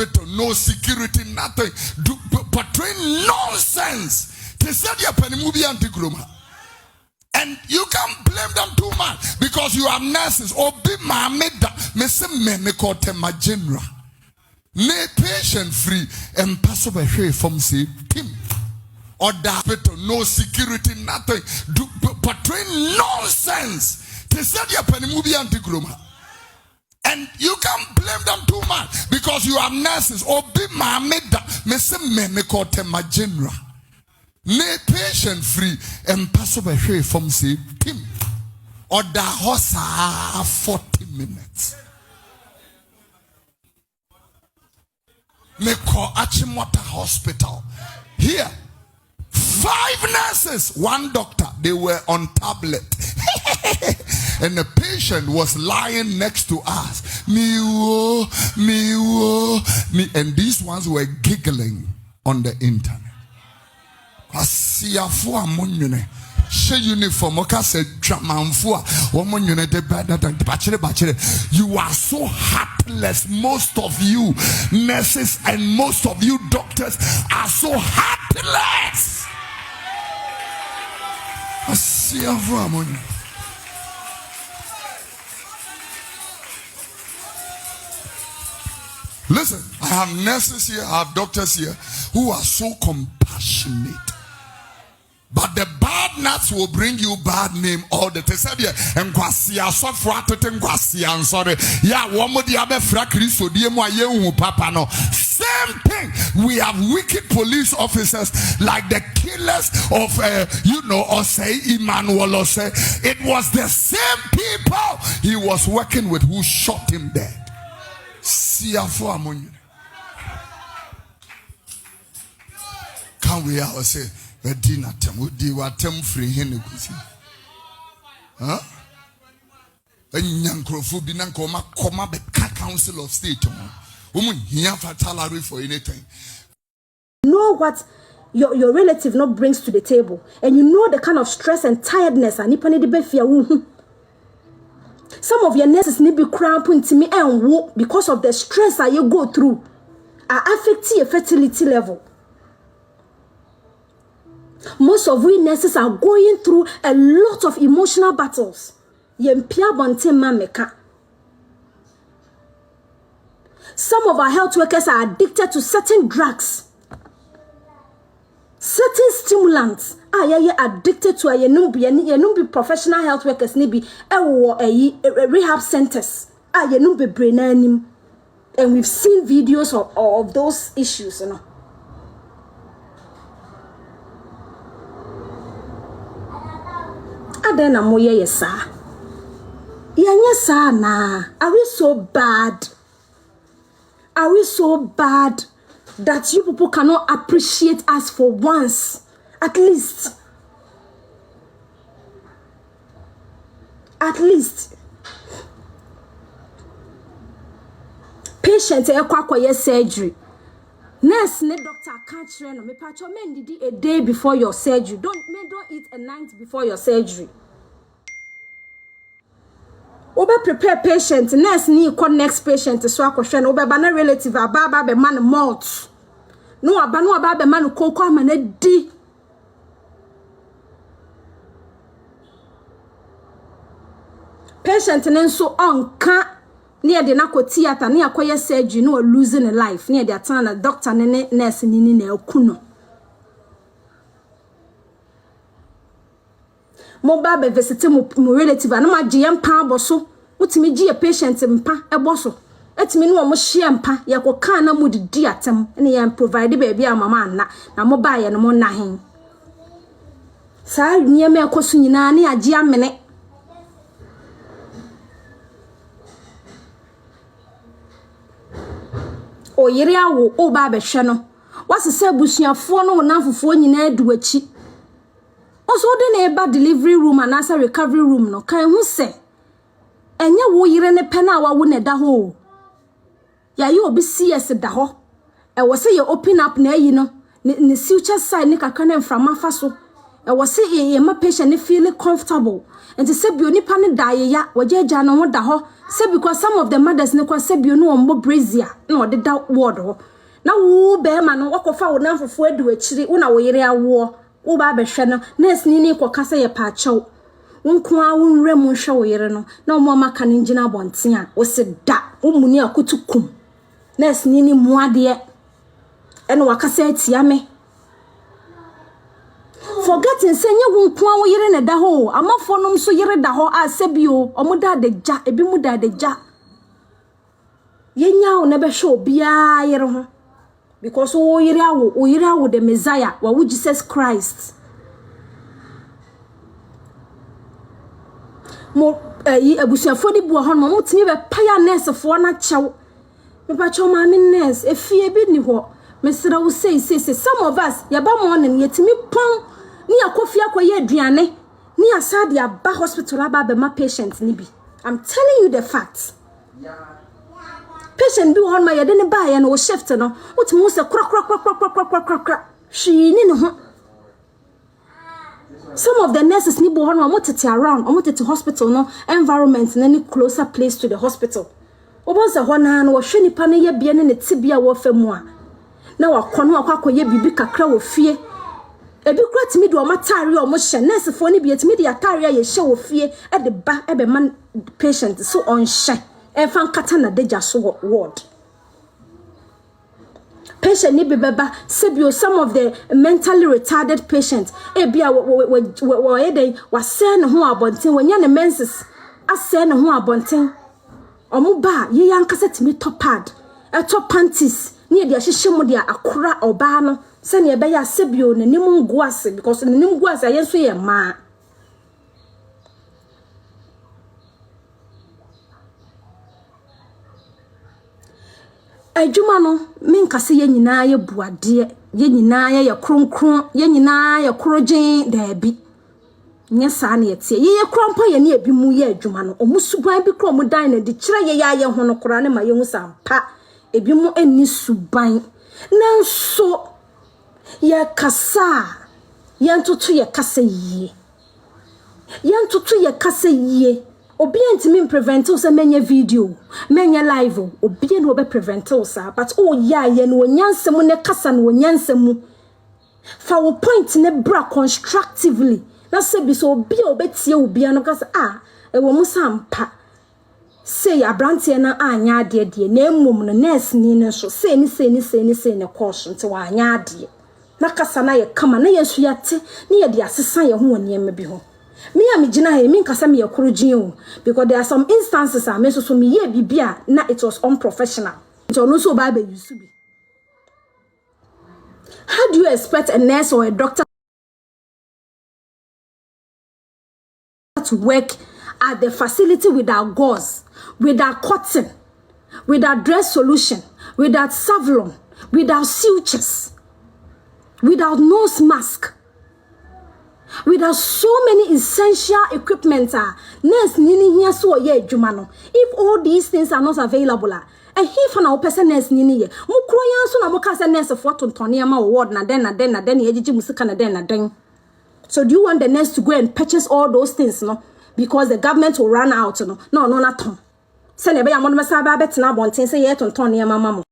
hospital, no security, nothing. Portray nonsense. They said you're penny movie anti-groma. And you can't blame them too much because you are nurses. Or be my me call them a general. Ne patient free and pass over here from say him. Or the hospital, no security, nothing. Portray nonsense. They said you're penny movie anti-groma. And you can't blame them too much because you are nurses. Or be my me call them a general. Ne patient free and pass over here from say him. Or the horse 40 minutes. Me call Achimota Hospital. Here, 5 nurses, 1 doctor, they were on tablet. And the patient was lying next to us. Me. And these ones were giggling on the internet. Asiafo amonwene she uniform oka se dramanfo a womonwene de bachire. You are so heartless. Most of you nurses and most of you doctors are so heartless. Asiafo amonwene. Listen, I have nurses here, I have doctors here who are so compassionate. But the bad nuts will bring you bad name all the time. Same thing. We have wicked police officers like the killers of, or say Emmanuel or say. It was the same people he was working with who shot him dead. Can we all say? Free huh? Council of State. For anything. Know what your relative not brings to the table, and you know the kind of stress and tiredness and some of your nurses need be cramping to me and walk because of the stress that you go through are affecting your fertility level. Most of we nurses are going through a lot of emotional battles. Some of our health workers are addicted to certain drugs, certain stimulants. Addicted to a professional health workers nibi rehab centers. And we've seen videos of those issues, you know. Adena moye yesa. Yanyesa na. Are we so bad? Are we so bad that you people cannot appreciate us for once? At least. Patient ekwa surgery. Nurse ne doctor can't train no me pacho men did a day before your surgery. Don't eat a night before your surgery. Obe prepare patient, nurse ni call next patient so akwhwe obe ba na relative ababa be man malt. No aba be man kokwa ma na di. Patient nenso onka near the nako theater near akoye surgery no losing a life near the atana doctor ne nurse ni na okuno. Mo ba be visit mo relative na ma gye mpa aboso mutimi gye a patient mpa eboso etimi no mo hye mpa ye ko kan na mo didi atem ne ye provide baby a mama na mo ba ye no mo na hen sa nyeme ekoso nyina ne agye amene. O yiri awo o ba be hwe no wasese busuafo no nanfofo nyina adu achi. Also de na delivery room and answer recovery room no kan hu se enye wo yire ne pe na wa wo ne da ho ya ye obi CS da ho e wo se ye open up na yi no ne future side ne kakra na mframa fa so was say my patient feel comfortable. And to say you nipa ne die ya wajeja no da ho say because some of the mothers ne kwa say you no mo brazier no de da word ho na wo be ma no wakofa wo nanfofo adu akiri wo na wo yere awo wo ba behwe no nurse ni koka say ye pa chew wonko a wo nre mu hwe wo yere no na mo maka ne ngina bonten a wo se da wo muni akotukum nurse ni mu ade eno wakasa atia me forgetting say nye wonko a wo yere ne da ho amafo no so yere da ho a sebio omuda de ja ebi mu da de ja yenya wo ne be hwe obia yere ho because o yere awo the Messiah wa wo Jesus Christ mo abusuafo di bu ho no mo timi be paya nurse fo na chew me pa chew ma me nurse efie bi ni ho mesra wo say some of us ya ba mo ne yetimi pon ni akofi akoye aduane ni asade aba hospital aba be ma patient ni bi. I'm telling you the facts. Patient bi on my yede ne ba ya no shift no utimi se kra she ni ne ho. Some of the nurses ni bo no tete around tete hospital no environment na ni closer place to the hospital. Obonse ho na no hwe nipa ne ye bia ne tibia wo famu a na wakono akwakoye bibi kakra wo fie ebi kura timi de o matare o mo hye nurse fo ni bia timi de atare ye hye wo fie e de ba e be man patient so on hye e fan kata na deja so ward patient ni beba sebio some of the mentally retarded patients e bia wo e dey wase ne ho abonten wonya ne menses ase ne ho abonten omo ba ye yankasa timi top pad e top panties ni de ahyehyɛ mu de akora oba no se ne be ya sebio ne nim nguase because ne nim nguase ayenso ye ma adwuma no menkase ye nyina ye buade ye nyina ye kronkron ye nyina ye krogen daabi nya saa na yetie ye krompa ye ne ebi mu ye adwuma no omusuban bi kro mu dan na de kire ye ya ye ho no kora ne ma ye hu sampa ebi mu eni suban nanso ye kasa ye ntoto ye kasa yie obi antimi prevent us menye video menye live obi no be prevent us but oh yeah ye no nyansem ne kasa no nyansem fa wo point ne bra constructively na se bi so obi obetie obi no kasa e wo musampa say abrantie na anya ade de na emom no nurse ni ne so say ne course nti wa anya ade na kasa na ye kama na ye so yate ne ye de asesa ye ho woniema bi ho me am gina he me kasa me yakurugin o because there are some instances me so me ye bibia na it was unprofessional so no so ba use bi. How do you expect a nurse or a doctor to work at the facility without gauze, without cotton, without dress solution, without Savlon, without sutures, without nose mask, without so many essential equipment? Nurse nini here so ye adwuma no. If all these things are not available, and he for now person nurse nini ye mu kroyan so na mo ka say nurse for tontone ma ward na den ye gigi musika na den. So do you want the nurse to go and purchase all those things no? Because the government will run out no not on. Say nebe ya mo me sa ba betina bonten say ye tontone ma mama.